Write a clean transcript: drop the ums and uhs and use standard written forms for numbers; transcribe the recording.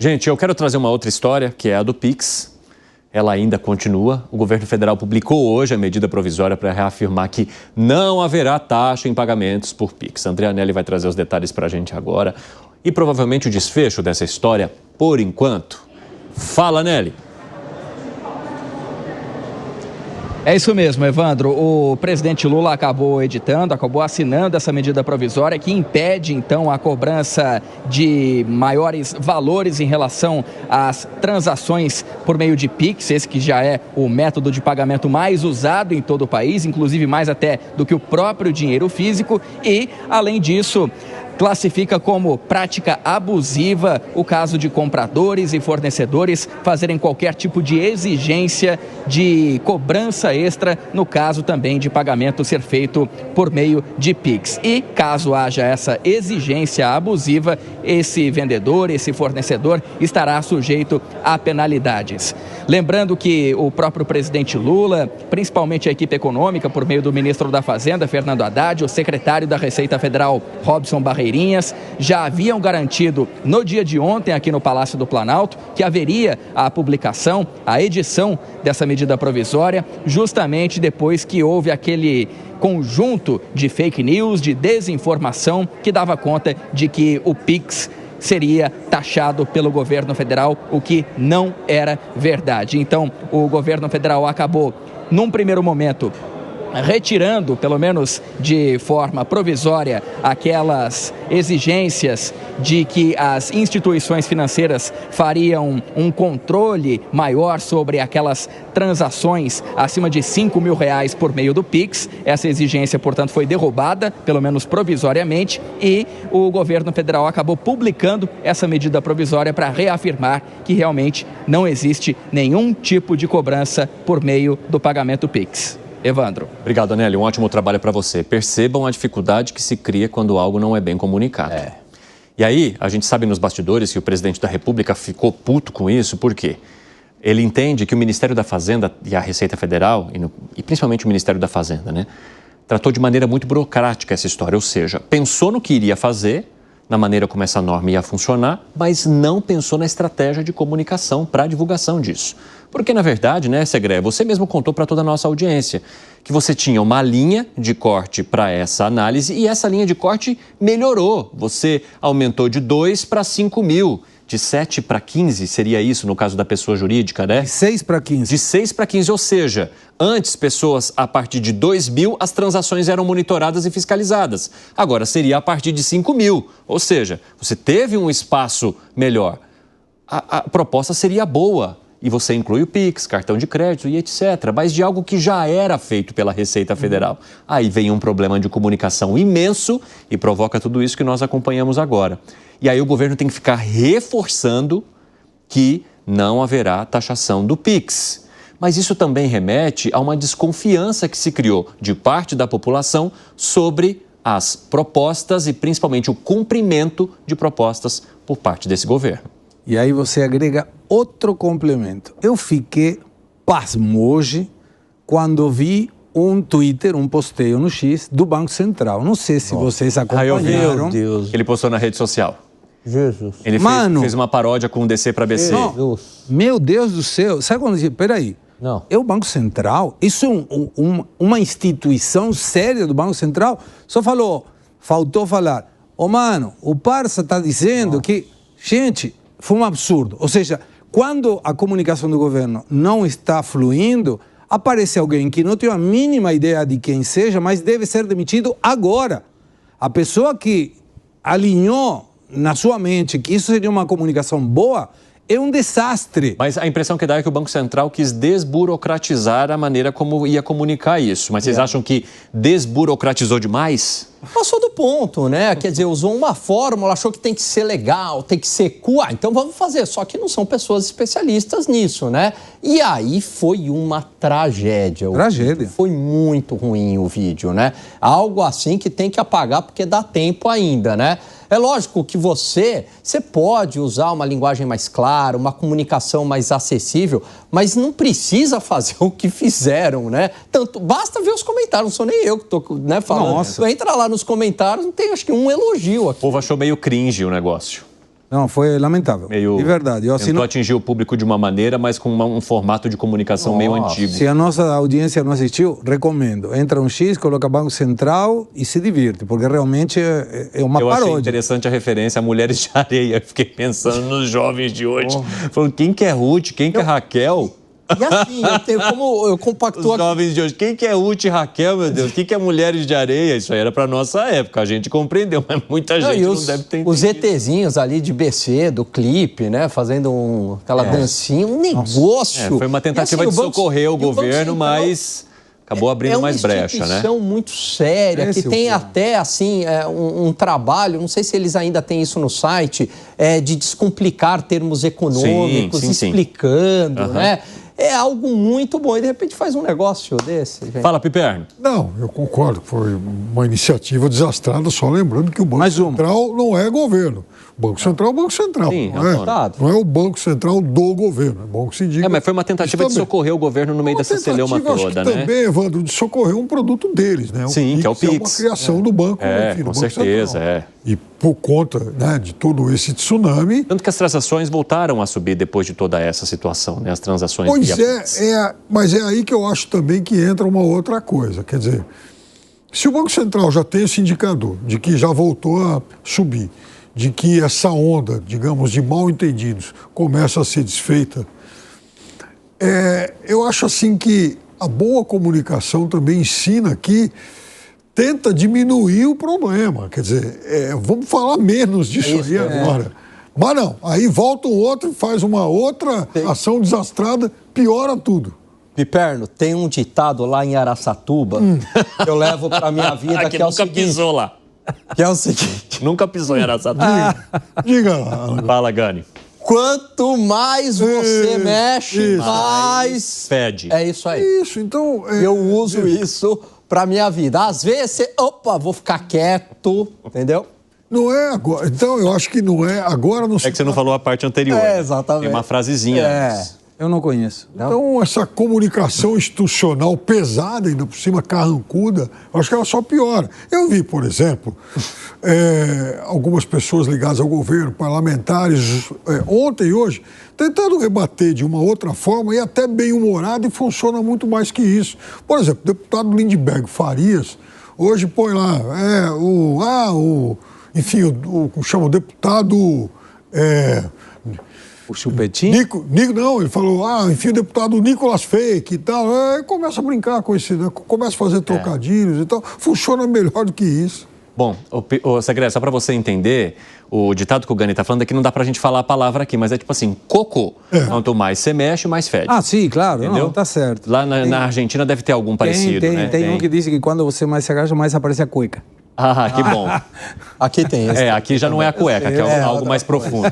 Gente, eu quero trazer uma outra história, que é a do Pix. Ela ainda continua. O governo federal publicou hoje a medida provisória para reafirmar que não haverá taxa em pagamentos por Pix. André Anelli vai trazer os detalhes para a gente agora. E provavelmente o desfecho dessa história, por enquanto. Fala, Anelli. É isso mesmo, Evandro. O presidente Lula acabou assinando essa medida provisória que impede, então, a cobrança de maiores valores em relação às transações por meio de Pix, esse que já é o método de pagamento mais usado em todo o país, inclusive mais até do que o próprio dinheiro físico. E, além disso, classifica como prática abusiva o caso de compradores e fornecedores fazerem qualquer tipo de exigência de cobrança extra, no caso também de pagamento ser feito por meio de Pix. E caso haja essa exigência abusiva, esse vendedor, esse fornecedor estará sujeito a penalidades. Lembrando que o próprio presidente Lula, principalmente a equipe econômica, por meio do ministro da Fazenda, Fernando Haddad, o secretário da Receita Federal, Robson Barreirinhas, já haviam garantido no dia de ontem aqui no Palácio do Planalto que haveria a publicação, a edição dessa medida provisória, justamente depois que houve aquele conjunto de fake news, de desinformação que dava conta de que o Pix seria taxado pelo governo federal, o que não era verdade. Então, o governo federal acabou, num primeiro momento, retirando, pelo menos de forma provisória, aquelas exigências de que as instituições financeiras fariam um controle maior sobre aquelas transações acima de R$5.000 por meio do Pix. Essa exigência, portanto, foi derrubada, pelo menos provisoriamente, e o governo federal acabou publicando essa medida provisória para reafirmar que realmente não existe nenhum tipo de cobrança por meio do pagamento Pix. Evandro. Obrigado, Anelli. Um ótimo trabalho para você. Percebam a dificuldade que se cria quando algo não é bem comunicado. E aí, a gente sabe nos bastidores que o presidente da República ficou puto com isso, por quê? Ele entende que o Ministério da Fazenda e a Receita Federal, e principalmente o Ministério da Fazenda, né, tratou de maneira muito burocrática essa história, ou seja, pensou no que iria fazer, na maneira como essa norma ia funcionar, mas não pensou na estratégia de comunicação para a divulgação disso. Porque, na verdade, né, Segré, você mesmo contou para toda a nossa audiência que você tinha uma linha de corte para essa análise e essa linha de corte melhorou. Você aumentou de 2 para 5 mil, de 7 para 15, seria isso no caso da pessoa jurídica, né? De 6 para 15. De 6 para 15, ou seja, antes pessoas a partir de 2 mil, as transações eram monitoradas e fiscalizadas. Agora seria a partir de 5 mil, ou seja, você teve um espaço melhor. A proposta seria boa. E você inclui o Pix, cartão de crédito e etc. Mas de algo que já era feito pela Receita Federal. Aí vem um problema de comunicação imenso e provoca tudo isso que nós acompanhamos agora. E aí o governo tem que ficar reforçando que não haverá taxação do Pix. Mas isso também remete a uma desconfiança que se criou de parte da população sobre as propostas e principalmente o cumprimento de propostas por parte desse governo. E aí você agrega outro complemento. Eu fiquei pasmo hoje quando vi um Twitter, um posteio no X do Banco Central. Não sei se vocês acompanharam. Meu Deus. Ele postou na rede social. Jesus. Ele fez uma paródia com DC para BC. Não, meu Deus do céu. Sabe quando eu disse, peraí, é o Banco Central? Isso é uma instituição séria do Banco Central? Só faltou falar, mano, o Parça está dizendo que, gente, foi um absurdo. Ou seja, quando a comunicação do governo não está fluindo, aparece alguém que não tem a mínima ideia de quem seja, mas deve ser demitido agora. A pessoa que alinhou na sua mente que isso seria uma comunicação boa, é um desastre. Mas a impressão que dá é que o Banco Central quis desburocratizar a maneira como ia comunicar isso. Mas vocês acham que desburocratizou demais? Passou do ponto, né? Quer dizer, usou uma fórmula, achou que tem que ser legal, tem que ser cool. Então vamos fazer. Só que não são pessoas especialistas nisso, né? E aí foi uma tragédia. Tragédia. Foi muito ruim o vídeo, né? Algo assim que tem que apagar porque dá tempo ainda, né? É lógico que você pode usar uma linguagem mais clara, uma comunicação mais acessível, mas não precisa fazer o que fizeram, né? Basta ver os comentários, não sou nem eu que estou, né, falando. Nossa. Entra lá nos comentários, não tem acho que um elogio aqui. O povo achou meio cringe o negócio. Não, foi lamentável. De verdade. Tentou atingir o público de uma maneira, mas com um formato de comunicação meio antigo. Se a nossa audiência não assistiu, recomendo. Entra um X, coloca Banco Central e se divirte, porque realmente é uma paródia. Eu achei interessante a referência a Mulheres de Areia. Fiquei pensando nos jovens de hoje. Falando, quem que é Ruth? Quem que é Raquel? E assim, eu compactuo... Os jovens de hoje, quem que é Ruth e Raquel, meu Deus? Quem que é Mulheres de Areia? Isso aí era pra nossa época, a gente compreendeu, mas muita gente não deve ter entendido. Os ETzinhos ali de BC, do clipe, né? Fazendo aquela dancinha, um negócio. Foi uma tentativa de socorrer o governo, mas acabou abrindo mais brecha, né? É uma instituição muito séria, que tem até, assim, um trabalho, não sei se eles ainda têm isso no site, de descomplicar termos econômicos, explicando, né? É algo muito bom. E, de repente, faz um negócio desse, gente. Fala, Piperno. Não, eu concordo que foi uma iniciativa desastrada, só lembrando que o Banco Central não é governo. O Banco Central é o Banco Central. Sim, não é o Banco Central do governo. É bom que se diga. Mas foi uma tentativa de socorrer o governo no meio dessa celeuma toda, né? Também, Evandro, de socorrer um produto deles, né? Sim, que é o Pix. É uma criação do banco. Enfim, com certeza, E por conta, né, de todo esse tsunami... Tanto que as transações voltaram a subir depois de toda essa situação, né? As transações... Pois mas é aí que eu acho também que entra uma outra coisa. Quer dizer, se o Banco Central já tem esse indicador de que já voltou a subir, de que essa onda, digamos, de mal entendidos começa a ser desfeita, eu acho assim que a boa comunicação também ensina que tenta diminuir o problema. Quer dizer, vamos falar menos disso aí agora. Mas não, aí volta o outro, faz uma outra ação desastrada, piora tudo. Piperno, tem um ditado lá em Araçatuba que eu levo pra minha vida, que é o seguinte... Nunca pisou lá. Que é o seguinte... Nunca pisou em Araçatuba. Diga lá. Fala, Gani. Quanto mais você mexe, mais... Fede. É isso aí. Isso, então... Eu uso isso pra minha vida. Às vezes, vou ficar quieto, entendeu? Não é agora. Então, eu acho que não é. Agora não É que você não falou a parte anterior. Exatamente. Tem uma frasezinha antes. Eu não conheço. Então, essa comunicação institucional pesada, ainda por cima, carrancuda, eu acho que ela só piora. Eu vi, por exemplo, algumas pessoas ligadas ao governo, parlamentares, ontem e hoje, tentando rebater de uma outra forma e até bem-humorado, e funciona muito mais que isso. Por exemplo, o deputado Lindbergh Farias, hoje põe lá, enfim, chama o deputado... O Chupetinho? Não, ele falou, enfim, o deputado Nicolas Fake e tal. Aí começa a brincar com esse, né? Começa a fazer trocadilhos e tal. Funciona melhor do que isso. Bom, Segredo, só para você entender, o ditado que o Gani está falando é que não dá pra gente falar a palavra aqui, mas é tipo assim, cocô. Quanto mais você mexe, mais fede. Sim, claro. Entendeu? Não, tá certo. Lá na Argentina deve ter algum parecido, né? Tem um que diz que quando você mais se agacha, mais aparece a cueca. Que bom. Aqui tem esse. Aqui já não é a cueca, que é algo mais profundo.